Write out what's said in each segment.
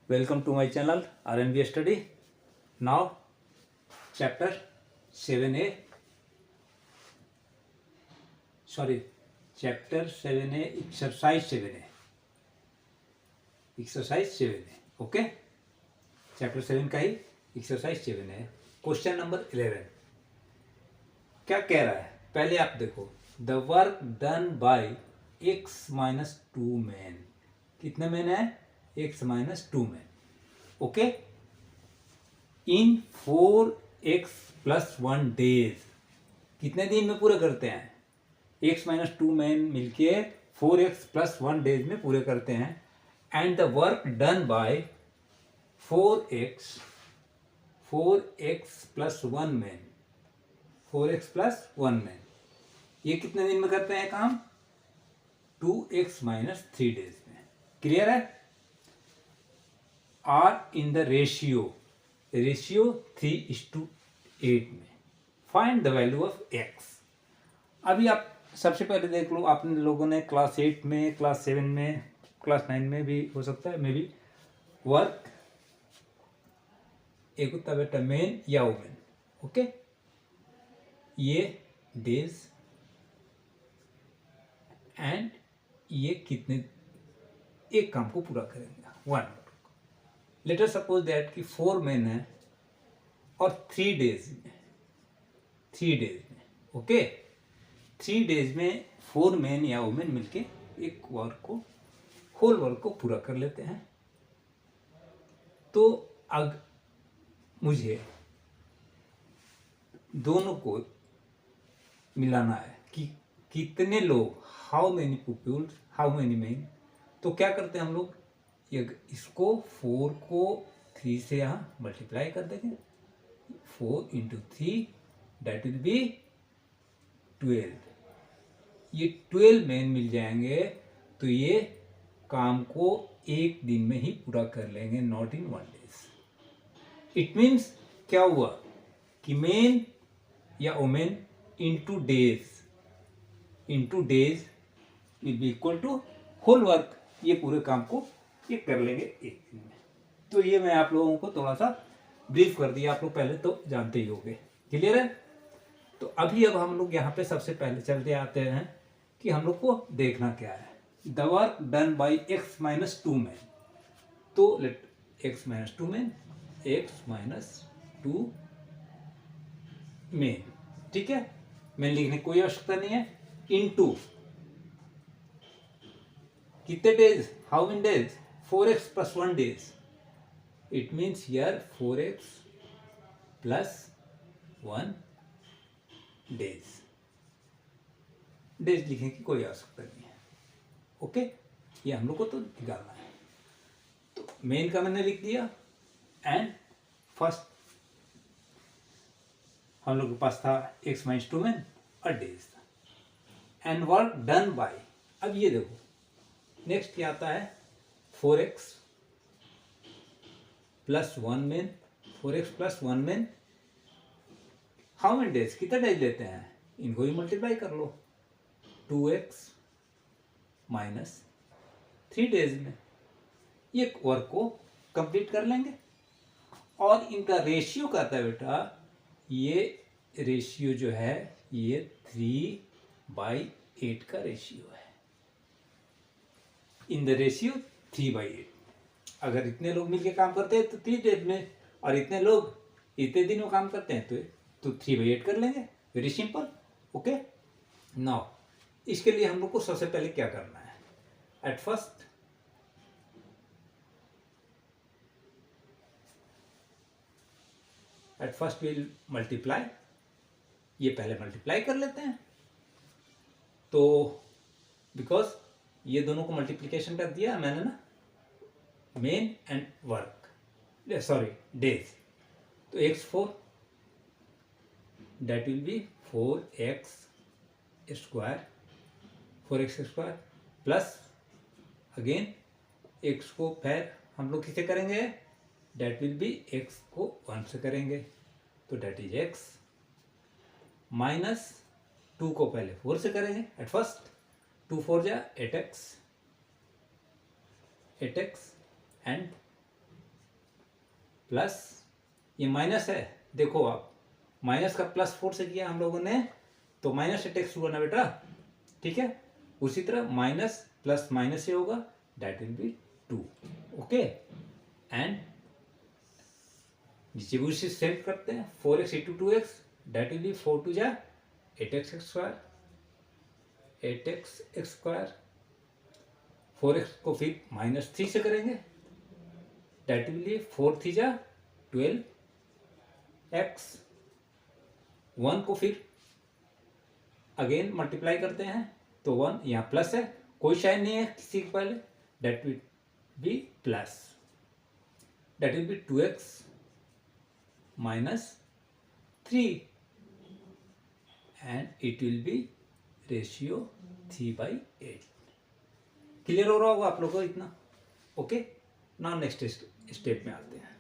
Welcome to my channel RNB Study. Now, chapter 7a. Chapter 7a, exercise 7a. Exercise 7a. Okay? Chapter 7 का ही exercise 7 है. Question number 11. क्या कह रहा है? पहले आप देखो. The work done by x minus 2 men. कितने men है? x minus 2 men. ओके, इन 4x प्लस 1 डेज, कितने दिन में पूरे करते हैं? x माइनस 2 मैन मिलके 4x प्लस 1 डेज में पूरे करते हैं. And the work done by 4x plus 1 man, 4x plus 1 man, ये कितने दिन में करते हैं काम? 2x माइनस 3 डेज में. क्लियर है? आर इन द रेशियो 3:8 में. Find the value of x. अभी आप सबसे पहले देख लो, आप लोगों ने क्लास 8 में, क्लास 7 में, क्लास 9 में भी हो सकता है, मे बी वर्क एक होता बेटा मेन या वुमेन. ओके, ये डेज एंड ये कितने एक काम को पूरा करेंगे? 1. लेटर सपोज दैट कि 4 मैन है और 3 डेज में, ओके, 3 डेज में 4 मैन या वुमेन मिलके एक वर्क को, होल वर्क को पूरा कर लेते हैं. तो अब मुझे दोनों को मिलाना है कि कितने लोग, how many people, how many man. तो क्या करते हैं हम लोग? इसको 4 को 3 से यहाँ मल्टीप्लाई कर देंगे. 4 इंटू 3 दैट विल बी 12. ये 12 मैन मिल जाएंगे तो ये काम को एक दिन में ही पूरा कर लेंगे, not in 1 days. It means क्या हुआ कि मैन या women into days will be equal to whole work. ये पूरे काम को ये कर लेंगे एक दिन में. तो ये मैं आप लोगों को थोड़ा सा ब्रीफ कर दिया, आप लोग पहले तो जानते ही होंगे. क्लियर है? तो अभी अब हम लोग यहाँ पे सबसे पहले चलते आते हैं कि हम लोग को देखना क्या है. The work done by x minus 2 man. तो let x minus 2 man, x minus 2 man. ठीक है, मैन लिखने की कोई आवश्यकता नहीं है. इनटू कितने days, how many days? 4x plus 1 days. It means here 4x plus 1 days. Days लिखने की कोई आवश्यकता नहीं है. ओके, ये हम लोग को तो निकालना है. तो मेन का मैंने लिख दिया. एंड फर्स्ट हम लोग के पास था x माइनस 2 मैन और डेज था. एंड वर्क डन बाय, अब ये देखो नेक्स्ट क्या आता है? 4x plus 1 man, 4x plus 1 man, how many days, कितने डेज लेते हैं? इनको ही मल्टीप्लाई कर लो. 2x माइनस 3 डेज में ये वर्क को कंप्लीट कर लेंगे. और इनका रेशियो कहता है बेटा, ये रेशियो जो है ये 3/8 का रेशियो है. इन द रेशियो 3/8. अगर इतने लोग मिलके काम करते हैं तो 3 डेज में, और इतने लोग इतने दिन में काम करते हैं तो 3/8 कर लेंगे. Very simple. ओके, नाउ इसके लिए हम लोग को सबसे पहले क्या करना है? At first will multiply. ये पहले मल्टीप्लाई कर लेते हैं. तो बिकॉज ये दोनों को मल्टीप्लिकेशन कर दिया मैंने ना, main and work, sorry days. तो x4 that will be 4x square plus again x को फिर हम लोग किसे करेंगे? दैट विल बी x को 1 से करेंगे, तो दैट इज x माइनस 2 को पहले 4 से करेंगे एट फर्स्ट. 2 4 जा 8x एंड प्लस ये माइनस है, देखो आप माइनस का प्लस 4 से किया हम लोगों ने तो माइनस से टेक्स्ट हुआ ना बेटा, ठीक है। उसी तरह माइनस प्लस माइनस से होगा, that will B 2, okay. And नीचे भी उसी सेम करते हैं, 4x into 2x that will B 4 2 जा 8x square, 8x square. 4x को फिर माइनस 3 से करेंगे, दैट विल बी 4 3 जा 12x। 1 को फिर अगेन मल्टीप्लाई करते हैं तो 1 यहाँ प्लस है, कोई साइन नहीं है किसी के पहले, that will B plus, that will B 2x minus 3 and it will B ratio 3/8। Clear हो रहा होगा आप लोगों को इतना, ओके। नाउ नेक्स्ट स्टेप में आते हैं।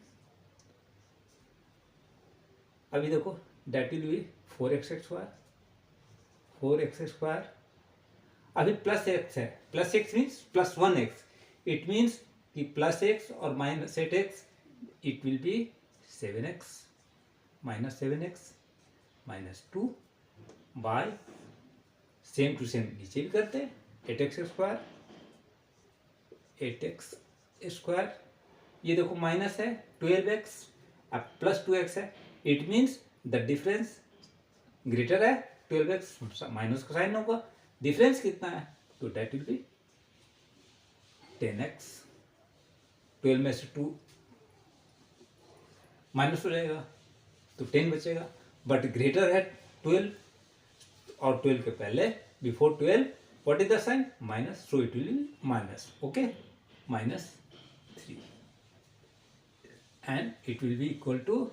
अभी देखो that will be 4x square, 4x square. अभी प्लस एक्स है, plus x means plus 1x, it means कि प्लस एक्स और minus 8x, it will be 7x minus 7x minus 2 by same to same नीचे भी करते हैं 8x square, 8x square. ये देखो माइनस है 12x, अब प्लस 2x है, it means the difference greater है 12x, माइनस का साइन होगा, डिफरेंस कितना है तो दैट विल बी 10x। 12 में से 2 माइनस हो जाएगा तो 10 बचेगा, बट ग्रेटर है 12 और 12 के पहले before 12 what is the sign minus, so it will be minus, okay, minus 3 and it will be equal to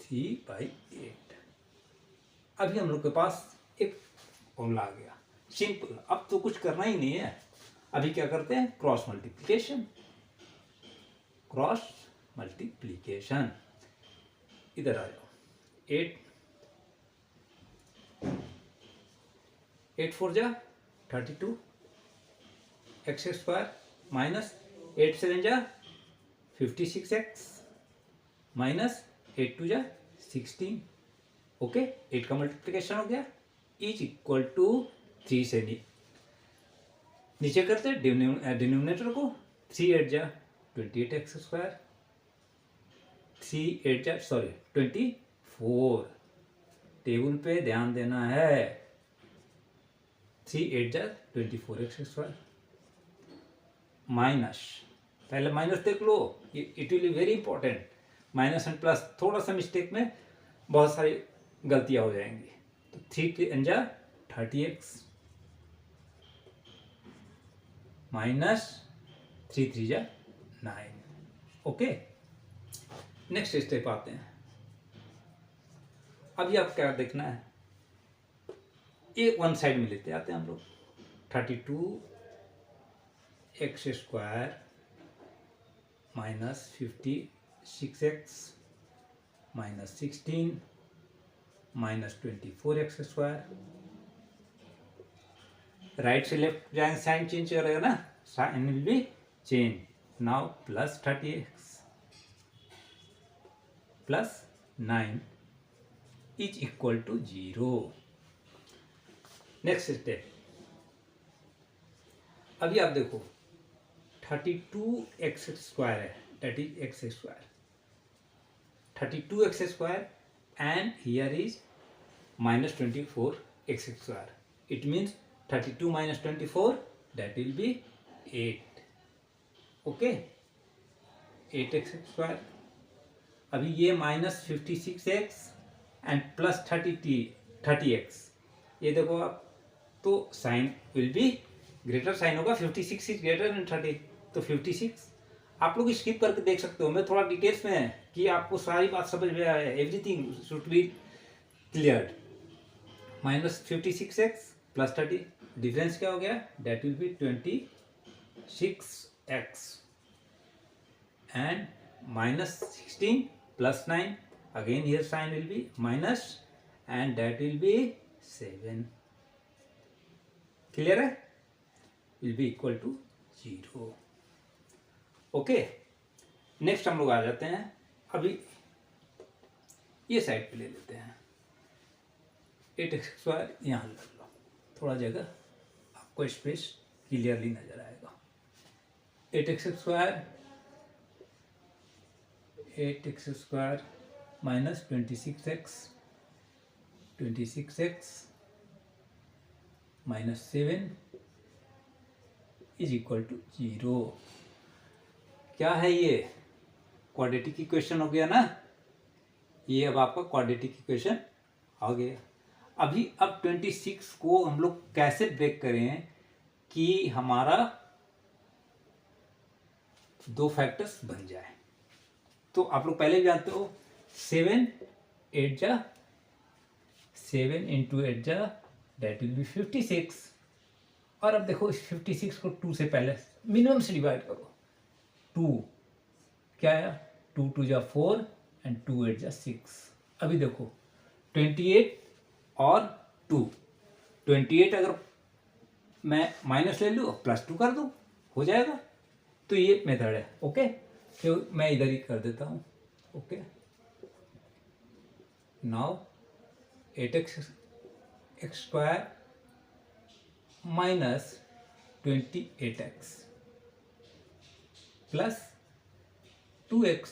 3/8। अभी हम लोग के पास एक फॉर्मूला आ गया सिंपल, अब तो कुछ करना ही नहीं है। अभी क्या करते हैं, क्रॉस मल्टीप्लिकेशन, क्रॉस मल्टीप्लिकेशन। इधर आ जाओ, 8 4 जा 32 x स्क्वायर माइनस 8 7 जा 56x माइनस 8 2 जा 16, ओके। 8 का मल्टीप्लिकेशन हो गया, इज इक्वल टू 3 से नीचे करते हैं डिनोमिनेटर को, 3 8 जा 28x स्क्वायर, 3 8 जा 24, टेबल पे ध्यान देना है, 3 8 जा 24x स्क्वायर माइनस, पहले माइनस देख लो, it will be very important. Minus and plus थोड़ा सा मिस्टेक में बहुत सारी गलतियां हो जाएंगी, तो 3 3 जा 30x माइनस 3 3 जा 9, ओके। नेक्स्ट स्टेप आते हैं। अभी आप क्या देखना है, ये वन साइड में लेते आते हैं हम लोग, 32x square minus 56x minus 16 minus 24x square. Right से लेफ्ट जाएंगे साइन चेंज करेगा ना, sign will be change, now plus 30x plus 9 is equal to 0। Next step, अभी आप देखो 32x स्क्वायर है, that is x square, 32x square and here is minus 24x square, it means 32 minus 24 that will be 8, okay, 8x square। अभी ये minus 56x and plus 30x, ये देखो आप, तो sign will be greater, sign होगा 56 is greater than 30, तो 56 आप लोग स्किप करके देख सकते हो, मैं थोड़ा डिटेल्स में है कि आपको सारी बात समझ में आए, everything should be clear. Minus 56x plus 30, difference क्या हो गया, that will be 26x and minus 16 plus 9, again here sign will be minus and that will be 7, clear है, will be equal to 0, okay. Next हम लोग आ जाते हैं अभी ये साइड पे ले लेते हैं, 8x² यहाँ लग लो, थोड़ा जगह आपको स्पेस क्लियरली नजर आएगा। 8x² minus 26x minus 7 is equal to 0। क्या है ये? क्वाड्रेटिक इक्वेशन हो गया ना, ये अब आपका क्वाड्रेटिक इक्वेशन आ गया। अभी अब 26 को हम लोग कैसे ब्रेक करें कि हमारा दो फैक्टर्स बन जाए। तो आप लोग पहले भी जानते हो 7 into 8 दैट विल बी 56। और अब देखो इस 56 को 2 से पहले मिनिमम से डिवाइड करो। 2 क्या आया, 2 2 जा 4 एंड 2 8 जा 6। अभी देखो 28 और 2, 28 अगर मैं माइनस ले लूँ और +2 कर दूँ हो जाएगा। तो ये मेथड है। ओके, तो मैं इधर ही कर देता हूँ। Okay, now 8x² minus 28x plus 2x,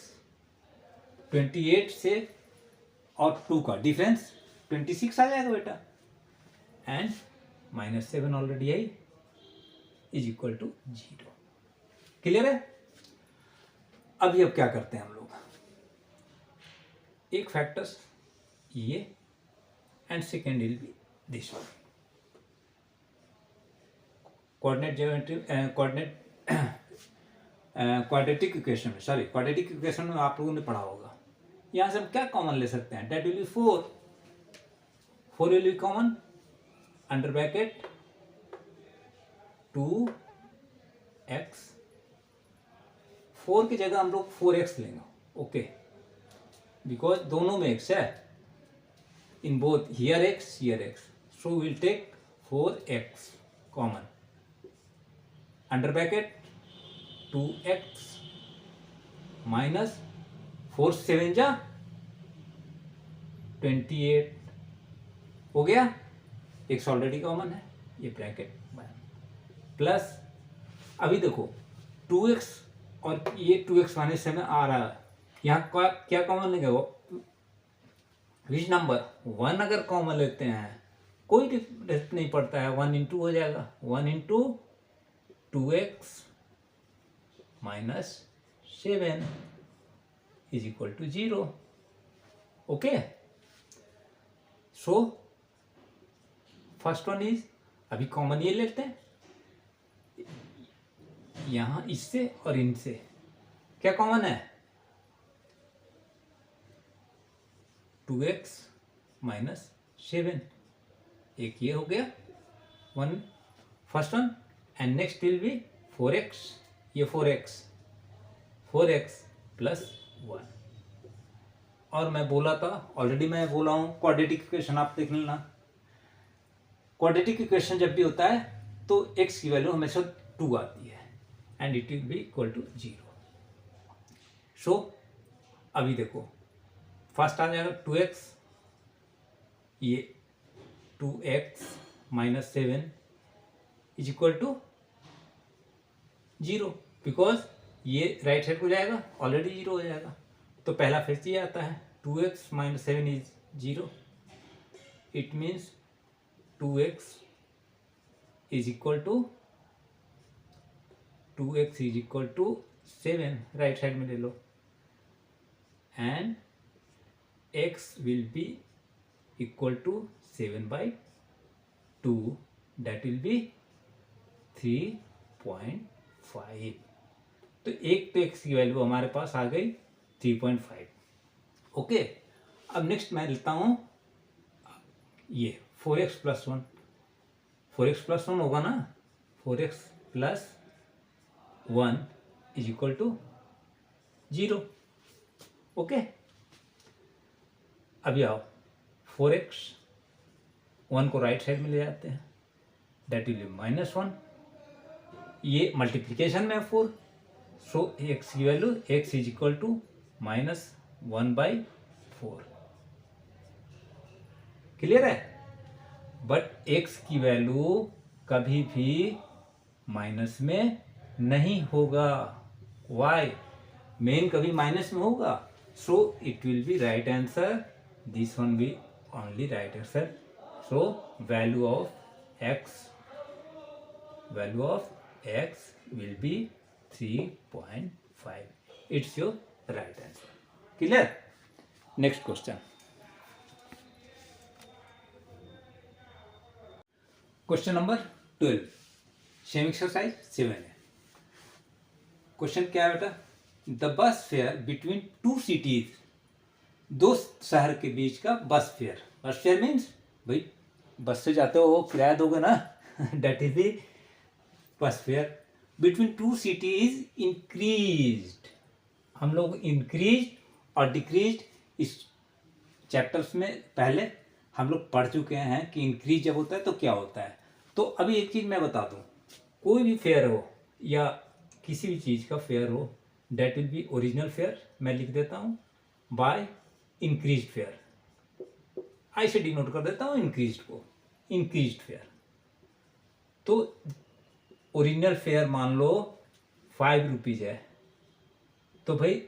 28 से और 2 का डिफरेंस 26 आ जाएगा बेटा, and -7 already I is equal to 0। Clear है? अभी अब क्या करते हैं हम लोग, एक फैक्टर्स ये and second will be this one. Quadratic equation में, सॉरी क्वाड्रेटिक इक्वेशन में आप लोगों ने पढ़ा होगा। यहां से हम क्या कॉमन ले सकते हैं, that will B 4 will be common, under bracket 2x, 4 की जगह हम लोग 4x लेंगे। ओके, बिकॉज दोनों में x है, in both here x so will take 4x common, under bracket 2x minus 4 7 जा 28 हो गया, x ऑलरेडी कॉमन है, ये ब्रैकेट प्लस। अभी देखो 2x और ये 2x माइनस 7 आ रहा है, यहाँ क्या कॉमन लेंगे, वो विच नंबर 1 अगर कॉमन लेते हैं कोई डिफरेंस नहीं पड़ता है, 1 इंटू हो जाएगा, 1 into 2x minus 7 is equal to 0। Okay, so first one is, अभी कॉमन ये लेते हैं, यहां इससे और इनसे क्या कॉमन है, 2x माइनस 7, एक ये हो गया one, first one, and next will be 4x, ये 4x प्लस 1। और मैं बोला था ऑलरेडी, मैं बोला हूँ क्वाड्रेटिक इक्वेशन आप देख लेना। क्वाड्रेटिक इक्वेशन जब भी होता है तो x की वैल्यू हमेशा 2 आती है and it will be equal to 0। So अभी देखो फर्स्ट आ जाएगा 2x, ये 2x minus 7 is equal to 0, because ये राइट साइड को जाएगा, ऑलरेडी 0 हो जाएगा। तो पहला फिर से ये आता है 2x minus 7 is 0, it means 2x is equal to 7, right side में ले लो, and x will be equal to 7/2, that will be 3.5। तो एक तो x की वैल्यू हमारे पास आ गई 3.5। ओके, अब नेक्स्ट मैं लेता हूं ये 4x प्लस 1, 4x प्लस 1 होगा ना, 4x plus 1 is equal to 0। Okay, अभी आओ 4x 1 को राइट साइड में ले जाते हैं, दैट विल बी -1, ये मल्टीप्लीकेशन में 4, सो x की value x is equal to 1/4। Clear है? बट x की वैल्यू कभी भी माइनस में नहीं होगा। वाई? मेन कभी माइनस में होगा, so it will be right answer. This one be only right answer. So value of x will be 3.5. It's your right answer. Clear? Next question. Question number 12. Same exercise 7 है। Question क्या है बेटा? The bus fare between two cities, दो शहर के बीच का बस fair. बस फेयर मीन्स भाई बस से जाते हो किराया दोगे ना, that is the bus fare. Between two cities increased. हम लोग इंक्रीज और डिक्रीज इस चैप्टर्स में पहले हम लोग पढ़ चुके हैं कि इंक्रीज जब होता है तो क्या होता है। तो अभी एक चीज मैं बता दूं, कोई भी फेयर हो या किसी भी चीज का फेयर हो, that will be original fare. मैं लिख देता हूं बाय इंक्रीज फेयर, आई से डिनोट कर देता हूं इंक्रीज को, इंक्रीज फेयर। तो ओरिजिनल फेयर मान लो 5 रुपीज है, तो भाई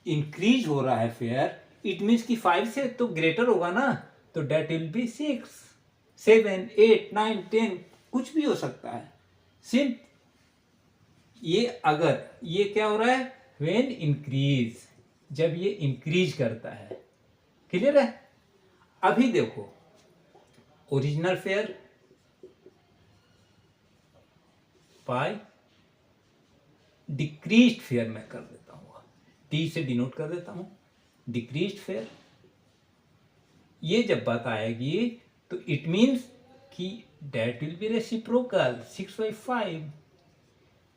इंक्रीज हो रहा है फेयर, इट मीन्स कि 5 से तो ग्रेटर होगा ना, तो डेट विल बी 6, 7, 8, 9, 10 कुछ भी हो सकता है। सिंप ये अगर ये क्या हो रहा है, व्हेन इंक्रीज, जब ये इंक्रीज करता है। क्लियर है? अभी देखो original fare by decreased fare मैं कर देता हूं, टी से डिनोट कर देता हूं डिक्रीज्ड फेयर। ये जब बात आएगी तो इट मीन्स कि that will be reciprocal 6/5।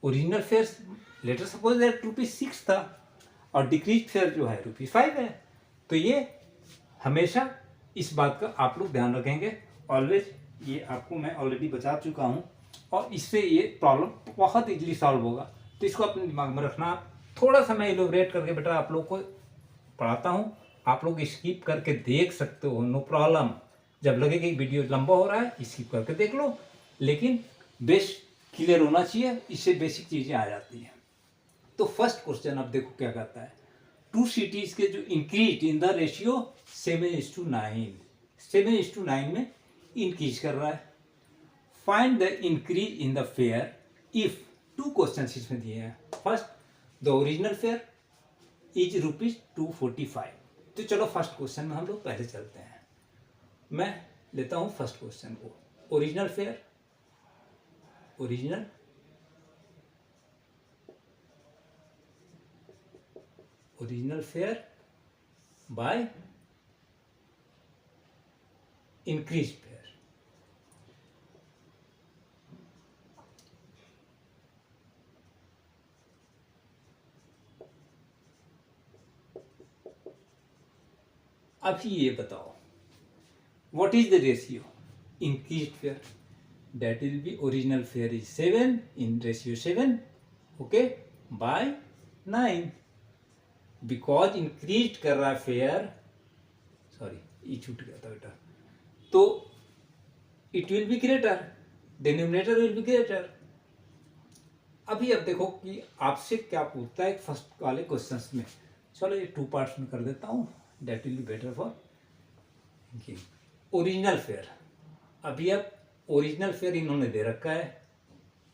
Original fare later suppose that ₹6 था और डिक्रीज फेयर जो है ₹5 है। तो ये हमेशा इस बात का आप लोग ध्यान रखेंगे ऑलवेज। ये आपको मैं ऑलरेडी बता चुका हूँ और इससे ये प्रॉब्लम बहुत इजीली सॉल्व होगा। तो इसको अपने दिमाग में रखना। थोड़ा सा मैं इलोबरेट करके बेटा आप लोग को पढ़ाता हूँ, आप लोग स्किप करके देख सकते हो, नो प्रॉब्लम। जब लगे कि वीडियो लंबा हो रहा है स्किप करके देख लो, लेकिन बेस क्लियर होना चाहिए, इससे बेसिक चीजें आ जाती हैं। तो फर्स्ट क्वेश्चन अब देखो क्या कहता है, टू सिटीज के जो इंक्रीज इन द रेशियो 7:9, 7:9 में इंक्रीज कर रहा है। Find the increase in the fare if, two question इसमें दिए हैं। First, the original fare is ₹245। तो चलो फर्स्ट क्वेश्चन में हम लोग पहले चलते हैं। मैं लेता हूं फर्स्ट क्वेश्चन को, original fair, original fare bye increase fair. अभी ये बताओ what is the ratio increase fair, that will be original fare is 7 in ratio 7, okay, by 9, because increased कर रहा है फेयर, सॉरी ये छूट गया था बेटा, तो it will be greater, denominator will be greater। अभी अब देखो कि आपसे क्या पूछता है फर्स्ट वाले क्वेश्चंस में। चलो ये 2 पार्ट्स में कर देता हूँ, that will be better for original fair. अभी अब ओरिजिनल फेयर इन्होंने दे रखा है,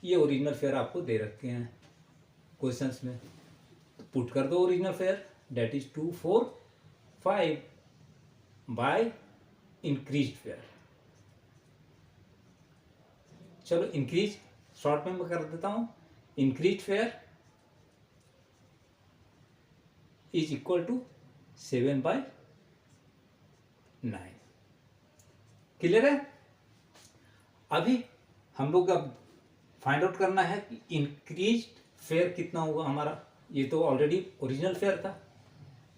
ये ओरिजिनल फेयर आपको दे रखे हैं क्वेश्चंस में, तो पुट कर दो original fare, that is 245 by increase fare. चलो इंक्रीज शॉर्ट में मैं कर देता हूं, increase fare is equal to 7/9। Clear है? अभी हम लोग अब फाइंड आउट करना है कि इंक्रीज फेयर कितना होगा हमारा। ये तो ऑलरेडी ओरिजिनल फेयर था।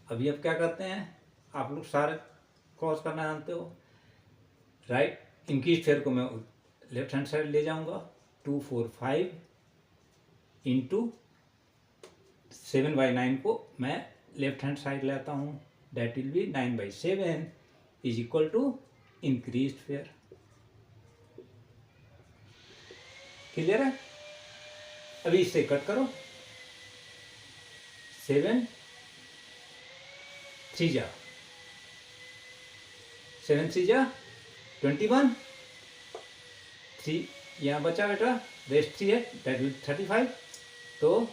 अभी अब क्या करते हैं, आप लोग सारे क्रॉस करना जानते हो, राइट। इंक्रीज फेयर को मैं लेफ्ट हैंड साइड ले जाऊंगा, 245 इंटू 7/9 को मैं लेफ्ट हैंड साइड लेता हूँ, that will be 9/7 is equal to increased fare. Clear है? अभी इससे कट करो, 7 3 जा 7 3 जा 21, 3 यहाँ बचा बेटा, रेस्ट 3 है, दैट विल 35, तो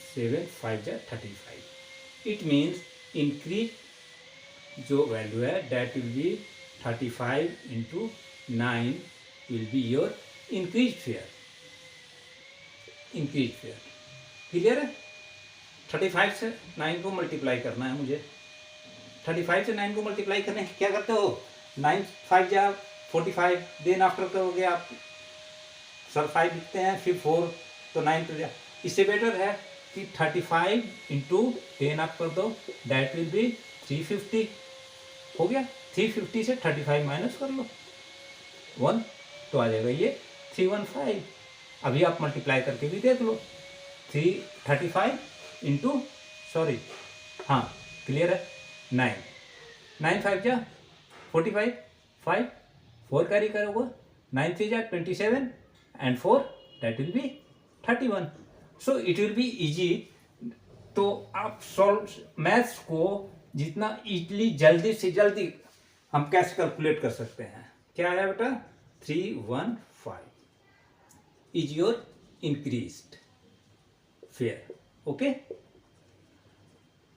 7 5 जा 35। इट मीन्स इंक्रीज जो वैल्यू है that will B 35 into 9 will be your increase fair. Increase fair clear है? 35 से 9 को मल्टीप्लाई करना है मुझे। 35 से 9 को मल्टीप्लाई करने क्या करते हो, 9 5 जा 45, देन आफ्टर करोगे आप सर 5 लिखते हैं, फिर 4, तो 9 तो जा। इससे बेटर है कि 35 इंटू 10 आप कर दो, दैट विल बी 350। हो गया, 350 से 35 माइनस कर लो 1, तो आ जाएगा ये 315। अभी आप मल्टीप्लाई करके भी देख लो, 35 इंटू सॉरी हाँ क्लियर है, 9 5 जा 45, 5 4 कैरी करोगे, 9 3 जा 27 and 4 that will B 31। So it will be easy. तो आप सॉल्व मैथ्स को जितना इजली जल्दी से जल्दी हम कैसे कैलकुलेट कर सकते हैं। क्या है बेटा, 315 is your increased fair. Okay,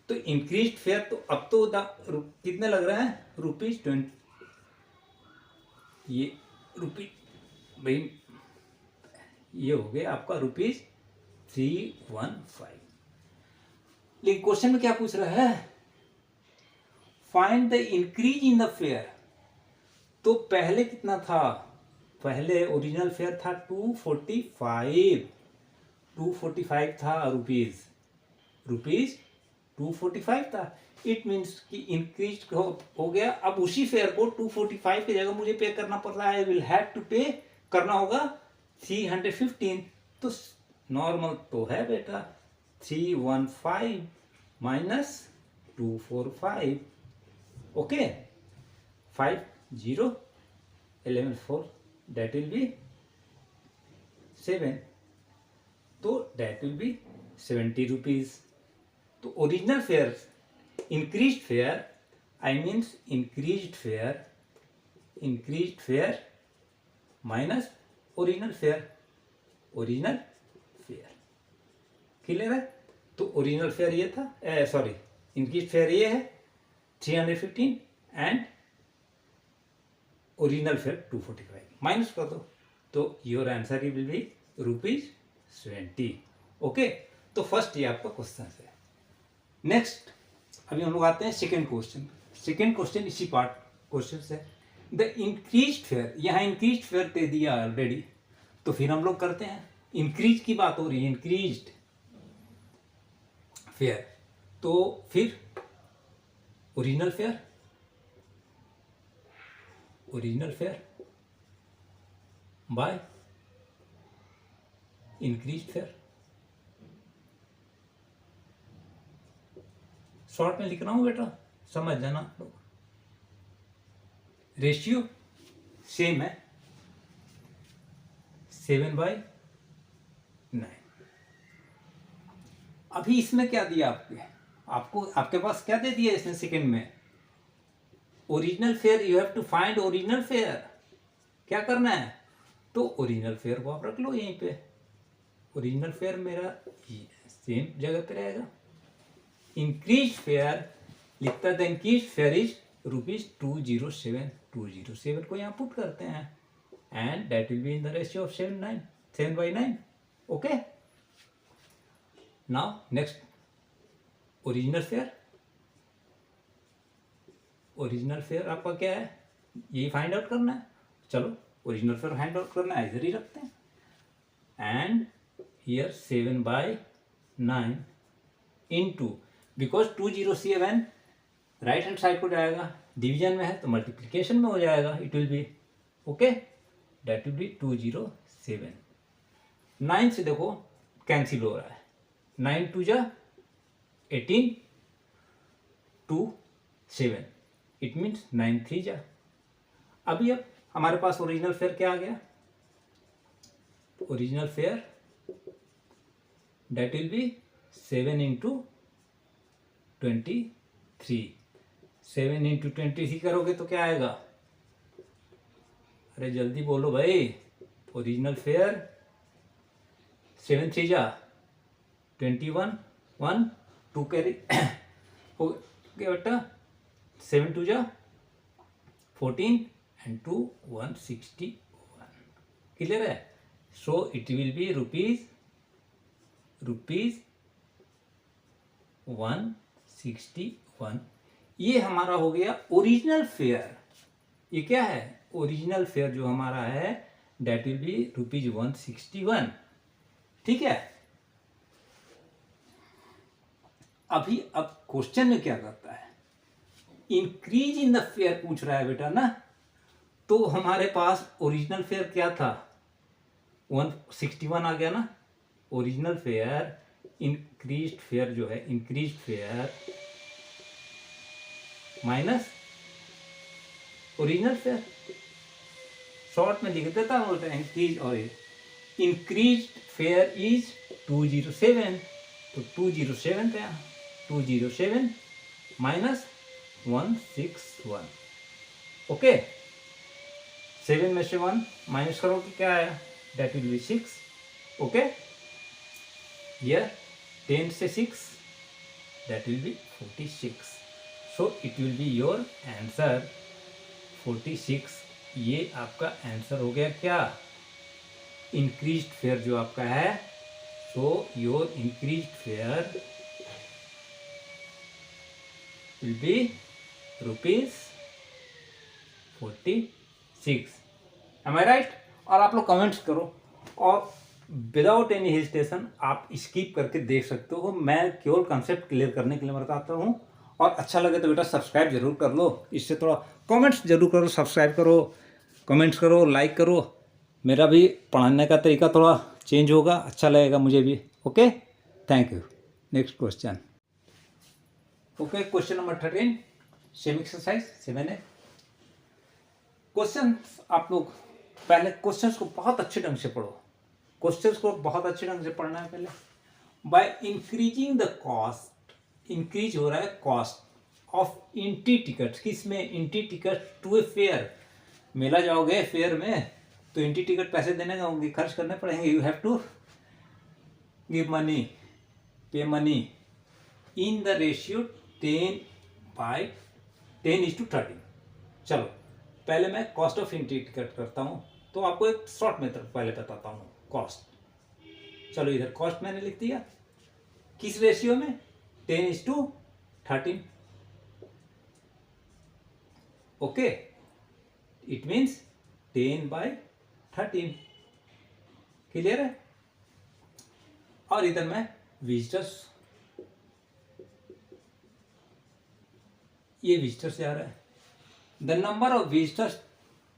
तो इंक्रीज्ड फेयर, तो अब तो कितने लग रहे हैं, ₹20, ये रुपी भाई ये हो गया आपका ₹315। लेकिन क्वेश्चन में क्या पूछ रहा है, find the increase in the fair. तो पहले कितना था, पहले ओरिजिनल फेयर था 245 था रुपीज 245 था। इट मीन्स कि इंक्रीज हो गया। अब उसी फेयर को 245 की जगह मुझे पे करना पड़ रहा है, विल हैव टू पे करना होगा 315। तो नॉर्मल तो है बेटा, 315 minus 245, okay, 5 0 11 4 that will be 7, तो दैट विल बी 70 रुपीज। तो original fair, increased fair, I means increased fair minus original fair clear है? तो ओरिजिनल फेयर ये था, सॉरी इंक्रीज्ड फेयर ये है 315 एंड ओरिजिनल फेयर 245, माइनस कर दो, तो your answer will be ₹20। Okay, तो फर्स्ट ये आपका क्वेश्चन है। नेक्स्ट अभी हम लोग आते हैं सेकेंड क्वेश्चन इसी पार्ट क्वेश्चन से। द इंक्रीज्ड फेयर, यहाँ इंक्रीज्ड फेयर दे दिया ऑलरेडी, तो फिर हम लोग करते हैं, इंक्रीज की बात हो रही है, इंक्रीज्ड फेयर, तो फिर original fare by increased fare. Short में लिख रहा हूं बेटा, समझ जाना आप लोग। रेशियो सेम है, 7/9। अभी इसमें क्या दिया आपके पास क्या दे दिया इसने सेकंड में, original fare. You have to find original fare. क्या करना है, तो ओरिजिनल फेयर को आप रख लो यहीं पे। ओरिजिनल फेयर मेरा सेम जगह पे रहेगा। इंक्रीज फेयर लिखता है, इंक्रीज फेयर इज ₹207 को यहाँ पुट करते हैं, and that will be in the ratio of 7/9। Okay, now next original fair आपका क्या है, यही फाइंड आउट करना है। चलो ओरिजिनल फेयर फाइंड आउट करना है, इधर ही रखते हैं, and here 7/9 into, because 207 right hand side को जाएगा, डिवीजन में है तो मल्टीप्लिकेशन में हो जाएगा, it will B okay, that will B 207। 9 से देखो कैंसिल हो रहा है, 9 2 जा 18 to 7, इट मीन्स 9 3 जा। अभी अब हमारे पास ओरिजिनल फेयर क्या आ गया, original fair that will be 7 into 23, 7 into 23 करोगे तो क्या आएगा, अरे जल्दी बोलो भाई, ओरिजिनल फेयर 7 3 जा 21, 1 2 कैरी हो गया बेटा, 7 2 जा 14 and 2 161, क्लियर है। सो इट विल बी रुपीज 161, ये हमारा हो गया ओरिजिनल फेयर। ये क्या है, ओरिजिनल फेयर जो हमारा है डेट विल बी रुपीज 161, ठीक है। अभी अब क्वेश्चन में क्या करता है, इंक्रीज इन द फेयर पूछ रहा है बेटा ना, तो हमारे पास ओरिजिनल फेयर क्या था 161 आ गया ना, ओरिजिनल फेयर इंक्रीज्ड फेयर जो है, increased fair minus original fair, short में लिख देता हूँ इंक्रीज, और इंक्रीज्ड फेयर इज 207, तो 207 क्या, 207 माइनस 161, ओके। 7 में से 1 माइनस करोगे क्या आया, that will B 6, okay. Here 10 से 6 that will be 46, so it will be your answer 46। ये आपका आंसर हो गया क्या, इंक्रीज्ड फेयर जो आपका है, so your increased fare will be rupees 46, am I right. और आप लोग कमेंट्स करो, और विदाउट एनी हेजिटेशन आप स्किप करके देख सकते हो, मैं केवल कंसेप्ट क्लियर करने के लिए बताता हूँ। और अच्छा लगे तो बेटा सब्सक्राइब जरूर कर लो, इससे थोड़ा कमेंट्स जरूर करो, सब्सक्राइब करो, कमेंट्स करो, लाइक करो, मेरा भी पढ़ाने का तरीका थोड़ा चेंज होगा, अच्छा लगेगा मुझे भी, okay. Thank you. Next question, okay. Question number 13, same exercise 7A। Question आप लोग पहले क्वेश्चंस को बहुत अच्छे ढंग से पढ़ो, क्वेश्चंस को बहुत अच्छे ढंग से पढ़ना है पहले। By increasing the cost, increase हो रहा है कॉस्ट ऑफ एंट्री टिकट, किसमें, entry ticket to a fair, मेला जाओगे फेयर में तो एंट्री टिकट पैसे देने होंगे, खर्च करने पड़ेंगे, you have to give money, pay money in the ratio 10/10:13। चलो पहले मैं कॉस्ट ऑफ एंट्री टिकट करता हूँ, तो आपको एक शॉर्ट मेथड पहले बताता हूँ, कॉस्ट। चलो इधर कॉस्ट मैंने लिख दिया, किस रेशियो में, 10:13, ओके। इट मीन्स 10/13, क्लियर है। और इधर मैं विजिटर्स, ये विजिटर्स जा रहा है, the number of visitors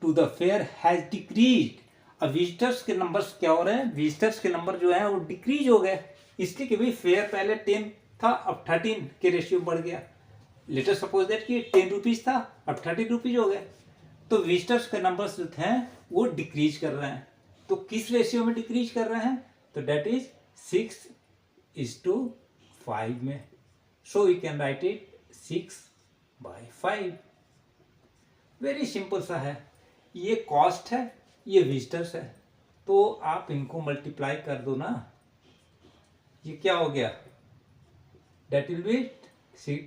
to the fair has decreased. अब विजिटर्स के नंबर्स क्या हो रहे हैं, विजिटर्स के नंबर जो है वो डिक्रीज हो गए, इसलिए कि भाई फेयर पहले 10 था, अब 13 के रेशियो बढ़ गया। लेटर सपोज दैट कि 10 रुपीज था, अब 13 रुपीज हो गए, तो विजिटर्स के नंबर्स जो हैं वो डिक्रीज कर रहे हैं। तो किस रेशियो में डिक्रीज कर रहे हैं, तो डेट इज 6:5 में। So you can write it 6/5। Very simple सा है, ये कॉस्ट है, ये विजिटर्स है, तो आप इनको मल्टीप्लाई कर दो ना, ये क्या हो गया, that will be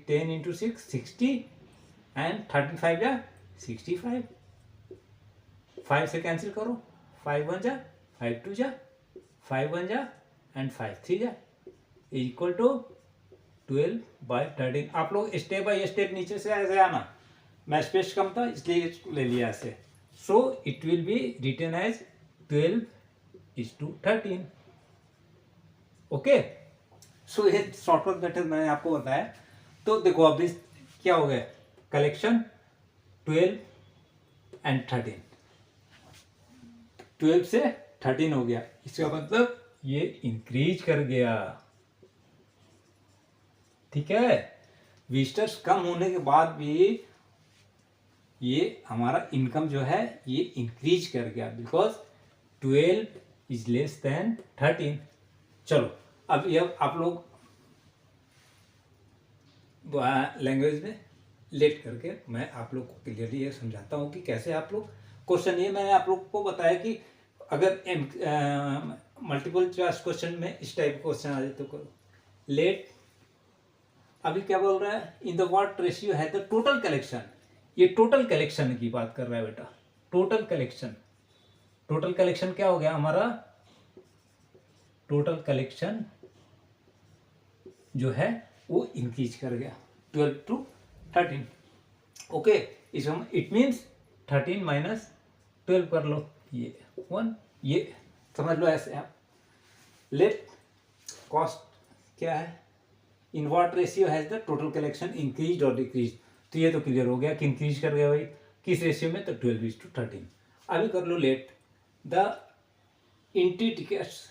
10 into 6 60 and 13 5 जा 65, 5 से कैंसिल करो, 5 1 जा 5 2 जा 5 1 जा एंड 5 3 जा इक्वल टू 12/13। आप लोग स्टेप बाय स्टेप नीचे से ऐसे आना, मैं स्पेस कम था इसलिए ले लिया ऐसे। So it will be written as 12:13, okay. So ये शॉर्टकट मेथड मैंने आपको बताया। तो देखो अभी क्या हो गया, कलेक्शन 12 एंड 13, 12 से 13 हो गया, इसका मतलब ये इंक्रीज कर गया, ठीक है, विजिटर्स कम होने के बाद भी ये हमारा इनकम जो है ये इंक्रीज कर गया, बिकॉज 12 इज लेस देन 13। चलो अब ये आप लोग लैंग्वेज में लेट करके मैं आप लोग को क्लियरली ये समझाता हूँ कि कैसे आप लोग क्वेश्चन, ये मैंने आप लोग को बताया कि अगर मल्टीपल चॉइस क्वेश्चन में इस टाइप क्वेश्चन आ जाए तो करो। लेट अभी क्या बोल रहा है, इन द व्हाट रेशियो है द टोटल कलेक्शन, ये टोटल कलेक्शन की बात कर रहा है बेटा। टोटल कलेक्शन, टोटल कलेक्शन क्या हो गया हमारा, टोटल कलेक्शन जो है वो इंक्रीज कर गया 12 to 13। ओके, इसमें इट मीन्स 13 माइनस 12 कर लो, ये 1, ये समझ लो ऐसे आप। लेट कॉस्ट क्या है, in what ratio has the total collection increase और डिक्रीज, तो ये तो क्लियर हो गया कि इंक्रीज कर गया भाई, किस रेशियो में, तो 12:13। अभी कर लो let the entry tickets,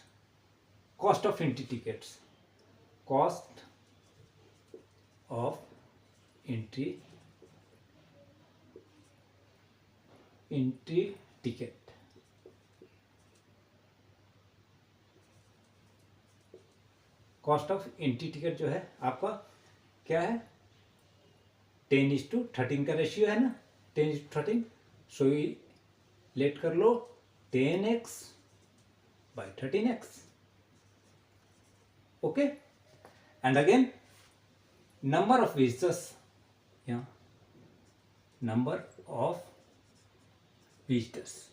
cost of entry tickets, cost of entry ticket, cost of entry ticket जो है आपका क्या है, 10:13 का रेशियो है ना, 10:13। सो लेट कर लो 10x by 13x। Okay, and again number of visitors, यहाँ number of visitors,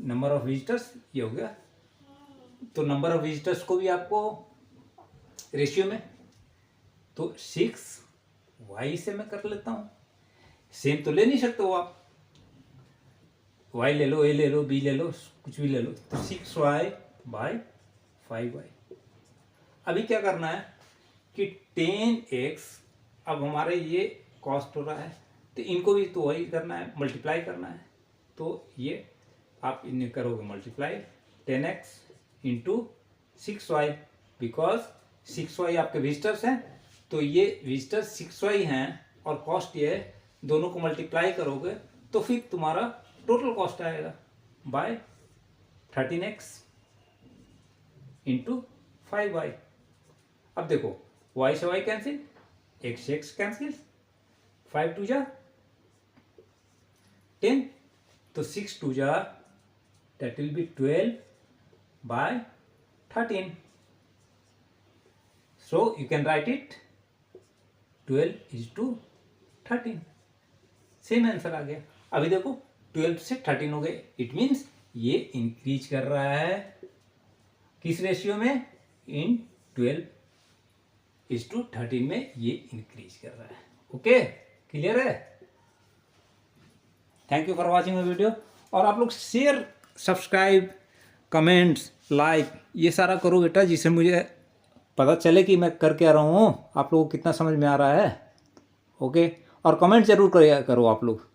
number of visitors ये हो गया। तो नंबर ऑफ विजिटर्स को भी आपको रेशियो में, तो 6y से मैं कर लेता हूँ, सेम तो ले नहीं सकते हो आप, y ले लो, a ले लो, b ले लो, कुछ भी ले लो, तो 6y by 5y। अभी क्या करना है कि 10x, अब हमारे ये कॉस्ट हो रहा है तो इनको भी तो वही करना है, मल्टीप्लाई करना है, तो ये आप इन्हें करोगे multiply 10x into 6y, because 6y आपके विजिटर्स हैं, तो ये विजिटर्स 6y हैं और कॉस्ट ये है, दोनों को मल्टीप्लाई करोगे तो फिर तुम्हारा टोटल कॉस्ट आएगा बाय 13x इंटू 5y। अब देखो y से y कैंसिल, x से x कैंसिल, 5 2 जा 10, तो 6 2 जा that will be 12 by 13। So you can write it 12:13, same answer आ गया। अभी देखो 12 से 13 हो गए, इट मीन्स ये इंक्रीज कर रहा है किस रेशियो में, इन 12:13 में ये इंक्रीज कर रहा है। ओके, क्लियर है? Thank you for watching my video. और आप लोग शेयर, सब्सक्राइब, कमेंट्स, लाइक ये सारा करो बेटा, जिससे मुझे पता चले कि मैं कर क्या रहा हूँ, आप लोगों को कितना समझ में आ रहा है। ओके, और कमेंट जरूर करो आप लोग।